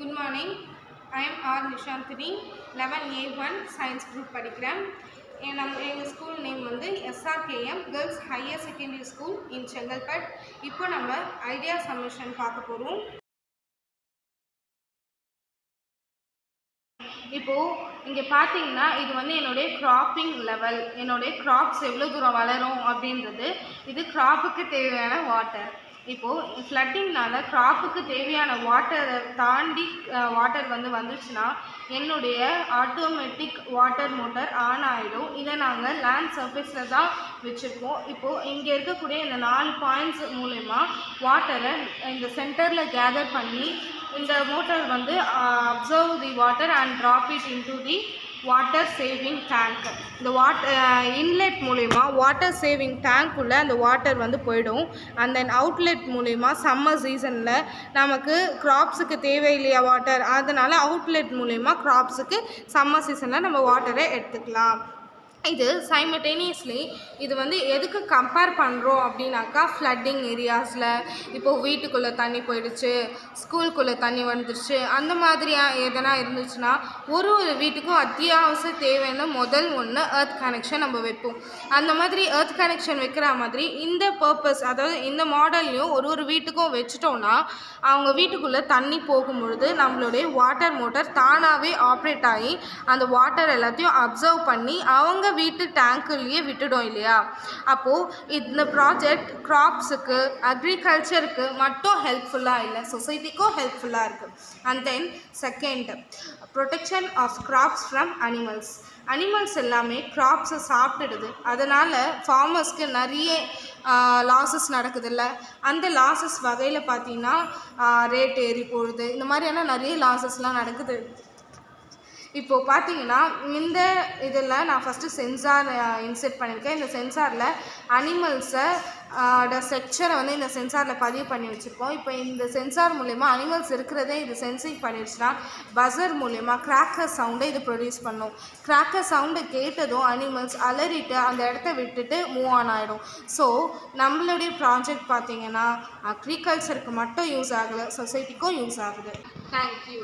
Good morning. I am R. Nishanthini, 11A1 Science Group படிக்கிறேன். எங்கள் school name வந்து SRKM Girls Higher Secondary School in Chengalpattu. இப்போ நம்ம idea submission பார்க்க போகிறோம். இப்போது இங்கே பார்த்தீங்கன்னா இது வந்து என்னுடைய க்ராப்பிங் லெவல், என்னுடைய க்ராப்ஸ் எவ்வளோ தூரம் வளரும் அப்படின்றது. இது க்ராப்புக்கு தேவையான வாட்டர். இப்போது ஃப்ளட்டிங்னால க்ராப்புக்கு தேவையான வாட்டரை தாண்டி வாட்டர் வந்துச்சுன்னா என்னுடைய ஆட்டோமேட்டிக் வாட்டர் மோட்டர் ஆன் ஆகிடும். இதை நாங்கள் லேண்ட் சர்ஃபேஸில் தான் வச்சுருக்கோம். இப்போது இங்கே இருக்கக்கூடிய இந்த 4 பாயிண்ட்ஸ் மூலயமா வாட்டரை இந்த சென்டரில் கேதர் பண்ணி இந்த மோட்டர் வந்து observe the water and drop it into the water saving tank. இந்த இன்லெட் மூலயமா வாட்டர் சேவிங் டேங்க்குள்ளே அந்த வாட்டர் வந்து போயிடும். அண்ட் தென் அவுட்லெட் மூலயமா சம்மர் சீசனில் நமக்கு க்ராப்ஸுக்கு தேவையில்லையா வாட்டர், அதனால் அவுட்லெட் மூலயமா க்ராப்ஸுக்கு சம்மர் சீசனில் நம்ம வாட்டரை எடுத்துக்கலாம். இது சைமல்டேனியஸ்லி இது வந்து எதுக்கு கம்பேர் பண்ணுறோம் அப்படின்னாக்கா ஃப்ளட்டிங் ஏரியாஸில் இப்போது வீட்டுக்குள்ளே தண்ணி போயிடுச்சு, ஸ்கூலுக்குள்ளே தண்ணி வந்துடுச்சு, அந்த மாதிரியாக எதனா இருந்துச்சுன்னா ஒரு வீட்டுக்கும் அத்தியாவசிய தேவையான முதல் ஒன்று எர்த் கனெக்ஷன் நம்ம வைப்போம். அந்த மாதிரி எர்த் கனெக்ஷன் வைக்கிற மாதிரி இந்த பர்பஸ், அதாவது இந்த மாடல்லையும் ஒரு வீட்டுக்கும் வச்சுட்டோன்னா அவங்க வீட்டுக்குள்ளே தண்ணி போகும்பொழுது நம்மளுடைய வாட்டர் மோட்டர் தானாகவே ஆப்ரேட் ஆகி அந்த வாட்டர் எல்லாத்தையும் அப்சர்வ் பண்ணி அவங்க வீட்டு டேங்க்குள்ளேயே விட்டுடும் இல்லையா. அப்போது இந்த ப்ராஜெக்ட் க்ராப்ஸுக்கு அக்ரிகல்ச்சருக்கு மட்டும் ஹெல்ப்ஃபுல்லாக இல்லை, சொசைட்டிக்கும் ஹெல்ப்ஃபுல்லாக இருக்குது. And then second, protection of crops from animals எல்லாமே க்ராப்ஸை சாப்பிட்டுடுது. அதனால் ஃபார்மர்ஸ்க்கு நிறைய லாஸஸ் நடக்குதில்ல. அந்த லாஸஸ் வகையில் பார்த்திங்கன்னா ரேட் ஏறி போடுது, இந்த மாதிரியான நிறைய லாஸஸ்லாம் நடக்குது. இப்போது பார்த்தீங்கன்னா இந்த இதில் நான் ஃபஸ்ட்டு சென்சார் இன்செர்ட் பண்ணியிருக்கேன். இந்த சென்சாரில் அனிமல்ஸை ஸ்ட்ரக்சரை வந்து இந்த சென்சாரில் பதிவு பண்ணி வச்சுருக்கோம். இப்போ இந்த சென்சார் மூலயமா அனிமல்ஸ் இருக்கிறதே இது சென்சிங் பண்ணிடுச்சுன்னா பஸர் மூலயமா கிராக்கர் சவுண்டை இது ப்ரொடியூஸ் பண்ணும். கிராக்கர் சவுண்டை கேட்டதும் அனிமல்ஸ் அலறிட்டு அந்த இடத்த விட்டுட்டு மூவ் ஆன் ஆகிடும். ஸோ நம்மளுடைய ப்ராஜெக்ட் பார்த்திங்கன்னா அக்ரிகல்ச்சருக்கு மட்டும் யூஸ் ஆகலை, சொசைட்டிக்கும் யூஸ் ஆகுது. தேங்க்யூ.